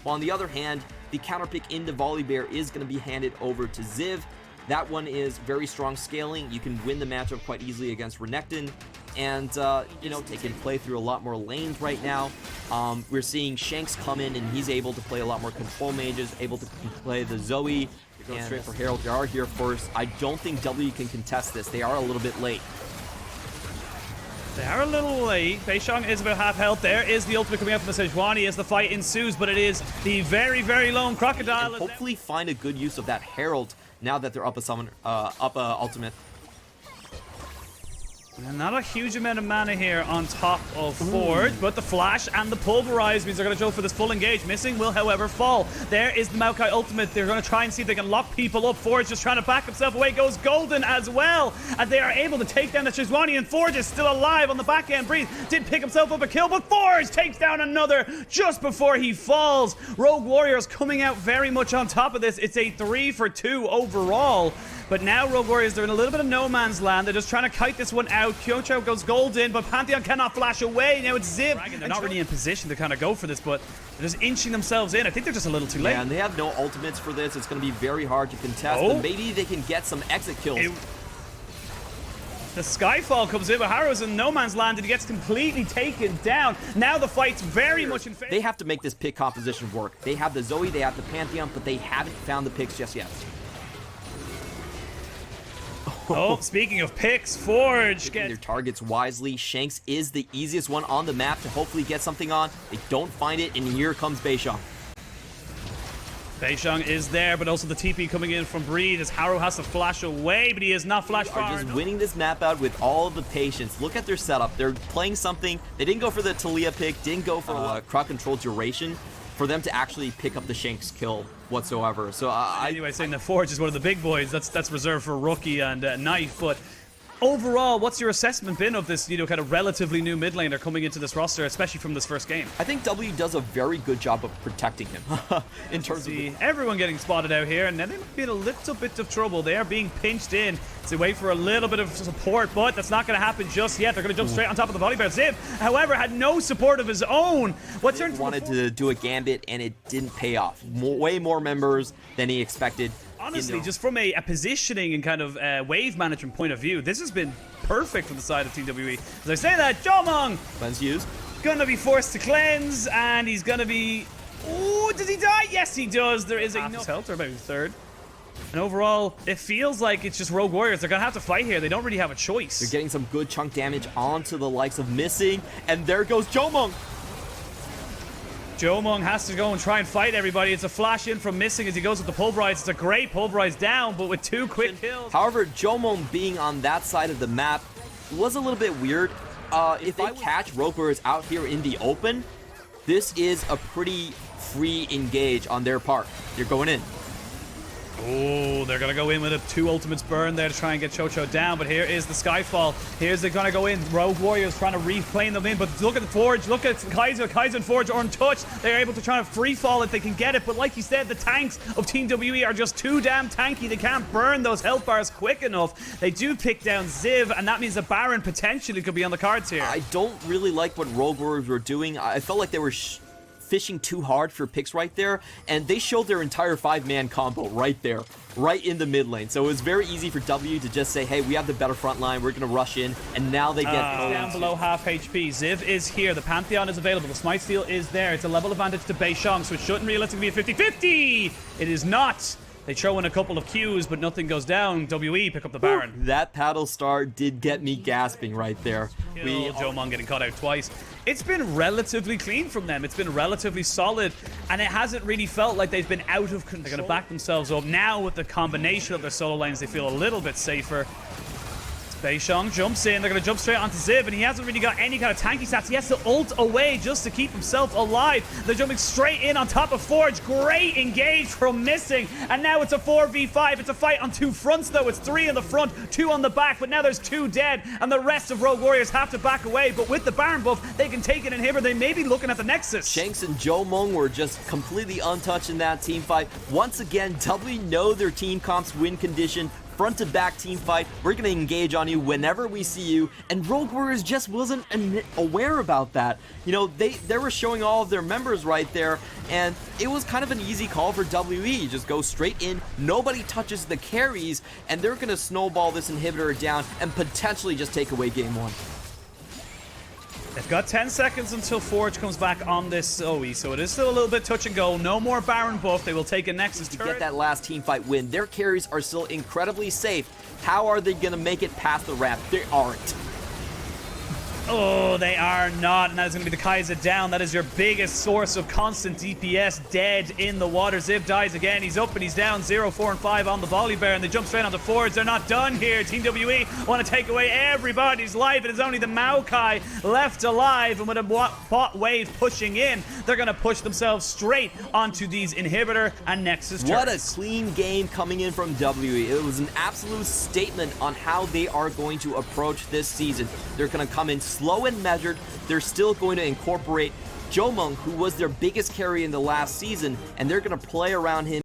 While on the other hand, the counter pick into Volibear is going to be handed over to Ziv. That one is very strong scaling. You can win the matchup quite easily against Renekton. And, you know, they can play through a lot more lanes right now. We're seeing Shanks come in, and he's able to play a lot more control mages, able to play the Zoe. They're going straight for Herald. They are here first. I don't think W can contest this. They are a little bit late. They are a little late. Beishang is about half health. There is the ultimate coming out from the Sejuani as the fight ensues, but it is the very, very lone Crocodile. And hopefully find a good use of that Herald now that they're up a ultimate. And not a huge amount of mana here on top of Forge, but the flash and the pulverize means they're going to go for this full engage. Missing will, however, fall. There is the Maokai ultimate. They're going to try and see if they can lock people up. Forge just trying to back himself away. Goes golden as well. And they are able to take down the Sejuani, and Forge is still alive on the back end. Breeze did pick himself up a kill, but Forge takes down another just before he falls. Rogue Warriors coming out very much on top of this. It's a 3-for-2 overall. But now Rogue Warriors, they're in a little bit of no man's land. They're just trying to kite this one out. Kyocho goes golden, but Pantheon cannot flash away. Now it's Ziv. They're not really in position to kind of go for this, but they're just inching themselves in. I think they're just a little too late. Yeah, and they have no ultimates for this. It's going to be very hard to contest. But maybe they can get some exit kills. The Skyfall comes in, but Harrow's in no man's land, and he gets completely taken down. Now the fight's very much in favor. They have to make this pick composition work. They have the Zoe, they have the Pantheon, but they haven't found the picks just yet. Oh, speaking of picks, Forge gets their targets wisely. Shanks is the easiest one on the map to hopefully get something on. They don't find it, and here comes Beishang. Beishang is there, but also the TP coming in from Breed as Harrow has to flash away, but he is not flash far. They are just winning this map out with all of the patience. Look at their setup. They're playing something. They didn't go for the Talia pick, didn't go for crowd control duration for them to actually pick up the Shanks kill whatsoever. So anyway, saying that Forge is one of the big boys, that's reserved for Rookie and Knife, but overall, what's your assessment been of this, you know, kind of relatively new mid laner coming into this roster, especially from this first game? I think W does a very good job of protecting him in terms of everyone getting spotted out here, and then they might be in a little bit of trouble. They are being pinched in to wait for a little bit of support, but that's not going to happen just yet. They're going to jump straight on top of the Volibear. Ziv, however, had no support of his own. What turned wanted to do a gambit, and it didn't pay off. Way more members than he expected. Honestly, just from a positioning and kind of wave management point of view, this has been perfect from the side of Team WE. As I say that, Jomong! Cleanse used. Gonna be forced to cleanse, and he's gonna be... Oh, does he die? Yes, he does. There is enough health, or maybe third. And overall, it feels like it's just Rogue Warriors. They're gonna have to fight here. They don't really have a choice. They're getting some good chunk damage onto the likes of Missing, and there goes Jomong! Jomong has to go and try and fight everybody. It's a flash in from Missing as he goes with the pulverize. It's a great pulverize down, but with 2 quick kills. However, Jomong being on that side of the map was a little bit weird. If they catch Rogue Warriors out here in the open, this is a pretty free engage on their part. You're going in. Oh, they're going to go in with a 2 ultimates burn there to try and get Chocho down, but here is the Skyfall. Here's they're going to go in. Rogue Warriors trying to replane them in, but look at the Forge. Look at Kaiser. Kaiser and Forge are untouched. They're able to try to free fall if they can get it, but like you said, the tanks of Team WE are just too damn tanky. They can't burn those health bars quick enough. They do pick down Ziv, and that means a Baron potentially could be on the cards here. I don't really like what Rogue Warriors were doing. I felt like they were fishing too hard for picks right there, and they showed their entire 5-man combo right there, right in the mid lane. So it was very easy for W to just say, hey, we have the better front line, we're going to rush in, and now they get down below half HP. Ziv is here, the Pantheon is available, the Smite Steal is there. It's a level advantage to Beishang, so it shouldn't realistically be a 50-50. It is not. They throw in a couple of Qs, but nothing goes down. WE pick up the Baron. That paddle star did get me gasping right there. Jomong getting caught out twice. It's been relatively clean from them. It's been relatively solid, and it hasn't really felt like they've been out of control. They're going to back themselves up. Now, with the combination of their solo lanes, they feel a little bit safer. Beishang jumps in. They're going to jump straight onto Ziv, and he hasn't really got any kind of tanky stats. He has to ult away just to keep himself alive. They're jumping straight in on top of Forge. Great engage from Missing, and now it's a 4v5. It's a fight on 2 fronts, though. It's 3 in the front, 2 on the back, but now there's 2 dead, and the rest of Rogue Warriors have to back away. But with the Baron buff, they can take an inhibitor. They may be looking at the Nexus. Shanks and Jomong were just completely untouched in that team fight. Once again, W know their team comp's win condition front to back team fight. We're going to engage on you whenever we see you. And Rogue Warriors just wasn't aware about that. You know, they were showing all of their members right there, and it was kind of an easy call for WE. Just go straight in, nobody touches the carries, and they're going to snowball this inhibitor down and potentially just take away game 1. They've got 10 seconds until Forge comes back on this Zoe, so it is still a little bit touch and go. No more Baron buff. They will take a Nexus to turret. get that last team fight win. Their carries are still incredibly safe. How are they going to make it past the ramp? They aren't. Oh, they are not, and that is going to be the Kaiser down. That is your biggest source of constant DPS dead in the water. Ziv dies again. He's up and he's down. 0, 4, and 5 on the Volibear, and they jump straight onto Forge. They're not done here. Team WE want to take away everybody's life. It is only the Maokai left alive, and with a bot wave pushing in, they're going to push themselves straight onto these Inhibitor and Nexus turrets. What a clean game coming in from WE. It was an absolute statement on how they are going to approach this season. They're going to come in slow and measured. They're still going to incorporate Jomung, who was their biggest carry in the last season, and they're going to play around him